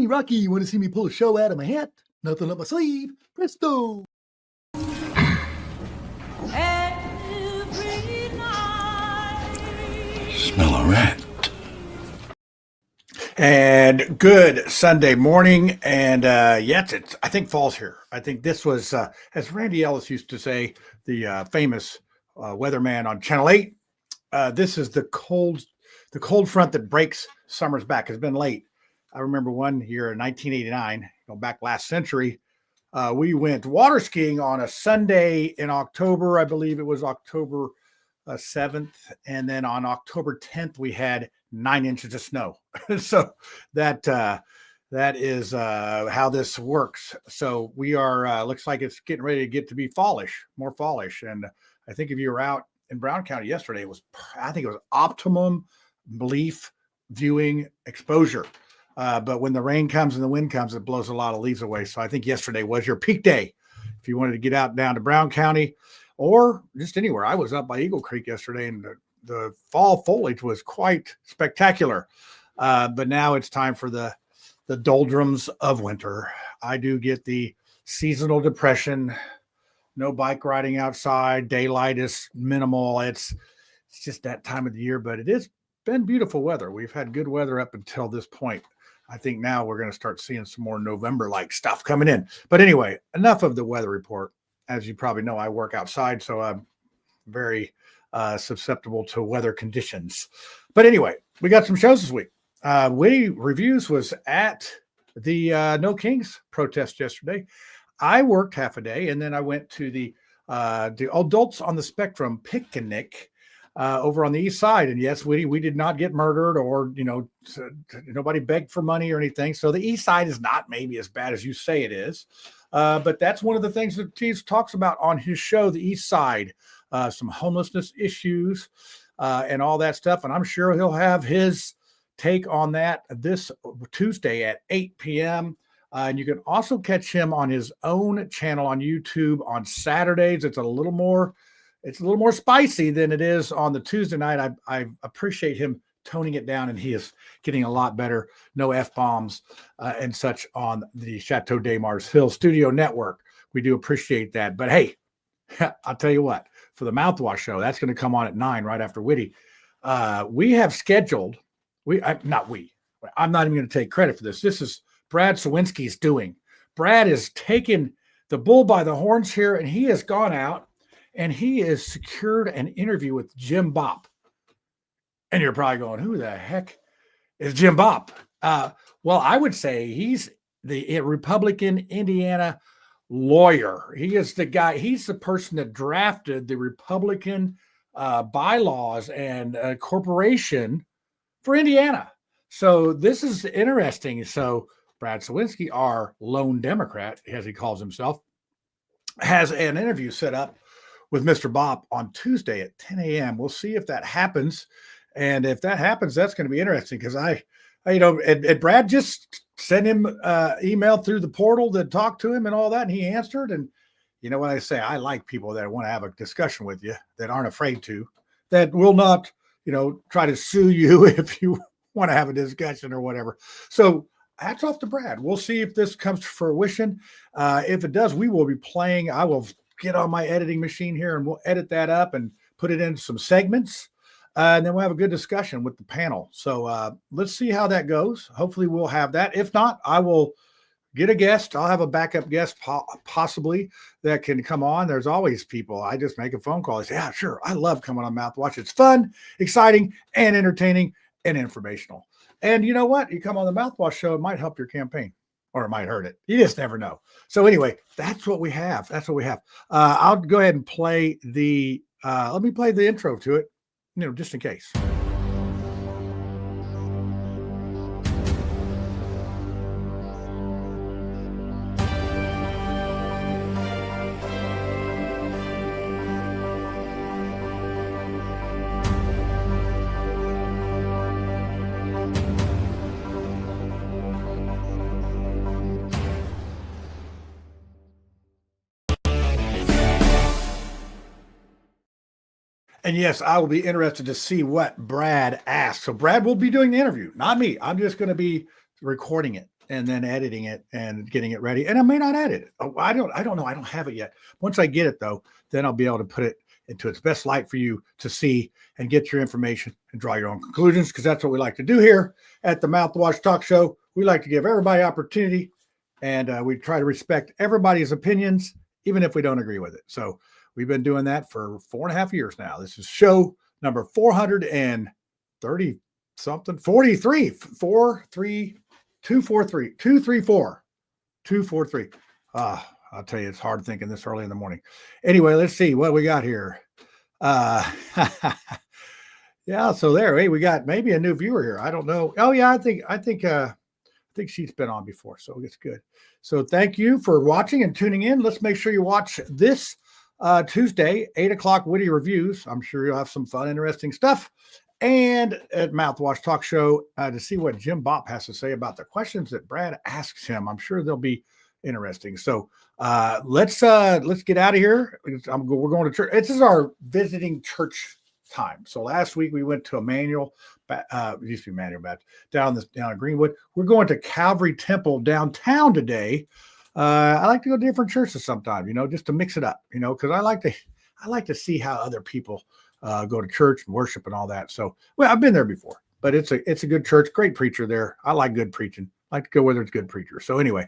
Rocky, you want to see me pull a show out of my hat? Nothing up my sleeve. Presto! Every night. Smell a rat. And good Sunday morning. And yes, I think fall's here. I think this was, as Randy Ellis used to say, the famous weatherman on Channel 8. This is the cold front that breaks summer's back. It's been late. I remember one year in 1989, back last century, we went water skiing on a Sunday in October. I believe it was October 7th. And then on October 10th, we had 9 inches of snow. So that is how this works. So we are, looks like it's getting ready to get to be more fallish. And I think if you were out in Brown County yesterday, I think it was optimum leaf viewing exposure. But when the rain comes and the wind comes, it blows a lot of leaves away. So I think yesterday was your peak day. If you wanted to get out down to Brown County or just anywhere. I was up by Eagle Creek yesterday, and the fall foliage was quite spectacular. But now it's time for the doldrums of winter. I do get the seasonal depression, no bike riding outside. Daylight is minimal. It's just that time of the year, but it has been beautiful weather. We've had good weather up until this point. I think now we're going to start seeing some more November-like stuff coming in. But anyway, enough of the weather report. As you probably know, I work outside, so I'm very susceptible to weather conditions. But anyway, we got some shows this week. Whitty Reviews was at the No Kings protest yesterday. I worked half a day, and then I went to the Adults on the Spectrum picnic over on the east side. And yes, we did not get murdered, or nobody begged for money or anything. So the east side is not maybe as bad as you say it is. But that's one of the things that Tease talks about on his show, the east side, some homelessness issues and all that stuff. And I'm sure he'll have his take on that this Tuesday at 8 p.m. And you can also catch him on his own channel on YouTube on Saturdays. It's a little more spicy than it is on the Tuesday night. I appreciate him toning it down, and he is getting a lot better. No F-bombs and such on the Chateau de Mars Hill Studio Network. We do appreciate that. But hey, I'll tell you what, for the Mouthwash show, that's going to come on at 9 right after Whitty. We have scheduled, I'm not even going to take credit for this. This is Brad Sawinski's doing. Brad is taking the bull by the horns here, and he has gone out and he has secured an interview with Jim Bopp. And you're probably going, who the heck is Jim Bopp? Well, I would say he's the Republican Indiana lawyer. He is the guy. He's the person that drafted the Republican bylaws and corporation for Indiana. So this is interesting. So Brad Sawinski, our lone Democrat, as he calls himself, has an interview set up with Mr. Bopp on Tuesday at 10 a.m. We'll see if that happens. And if that happens, that's going to be interesting, because and Brad just sent him email through the portal to talk to him and all that, and he answered. And you know what I say? I like people that want to have a discussion with you, that aren't afraid to, that will not, try to sue you if you want to have a discussion or whatever. So hats off to Brad. We'll see if this comes to fruition. If it does, we will be playing. I will get on my editing machine here and we'll edit that up and put it into some segments. And then we'll have a good discussion with the panel. So let's see how that goes. Hopefully we'll have that. If not, I will get a guest. I'll have a backup guest possibly that can come on. There's always people. I just make a phone call. I say, yeah, sure. I love coming on Mouthwash. It's fun, exciting, and entertaining and informational. And you know what? You come on the Mouthwash show, it might help your campaign, or it might hurt it. You just never know. So anyway, that's what we have. I'll go ahead and play let me play the intro to it, just in case. And yes, I will be interested to see what Brad asked. So Brad will be doing the interview, not me. I'm just going to be recording it. and then editing it and getting it ready. And I may not edit it. I don't know. I don't have it yet. Once I get it though, then I'll be able to put it into its best light for you to see and get your information and draw your own conclusions, because that's what we like to do here at the Mouthwash Talk Show. We like to give everybody opportunity, and we try to respect everybody's opinions, even if we don't agree with it. So we've been doing that for 4.5 years now. This is show number 430 something, 43, 243. I'll tell you, it's hard thinking this early in the morning. Anyway, let's see what we got here. Yeah, so there, hey, we got maybe a new viewer here. I don't know. Oh yeah, I think she's been on before, so it's good. So thank you for watching and tuning in. Let's make sure you watch this Tuesday, 8 o'clock Whitty Reviews. I'm sure you'll have some fun, interesting stuff. And at Mouthwash Talk Show to see what Jim Bopp has to say about the questions that Brad asks him. I'm sure they'll be interesting. So let's get out of here. We're going to church. This is our visiting church time. So last week we went to Emmanuel, used to be Emmanuel Baptist, down in Greenwood. We're going to Calvary Temple downtown today. I like to go to different churches sometimes, just to mix it up, because I like to see how other people go to church and worship and all that. So, well, I've been there before, but it's a good church, great preacher there. I like good preaching. I like to go where there's good preachers. So anyway,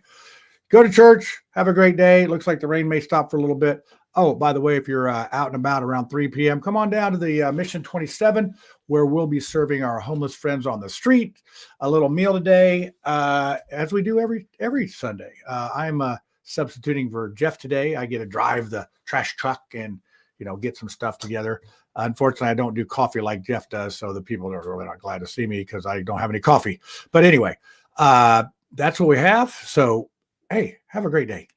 go to church, have a great day. It looks like the rain may stop for a little bit. Oh, by the way, if you're out and about around 3 p.m., come on down to the Mission 27, where we'll be serving our homeless friends on the street a little meal today, as we do every Sunday. I'm substituting for Jeff today. I get to drive the trash truck and get some stuff together. Unfortunately, I don't do coffee like Jeff does, so the people are really not glad to see me because I don't have any coffee. But anyway, that's what we have. So, hey, have a great day.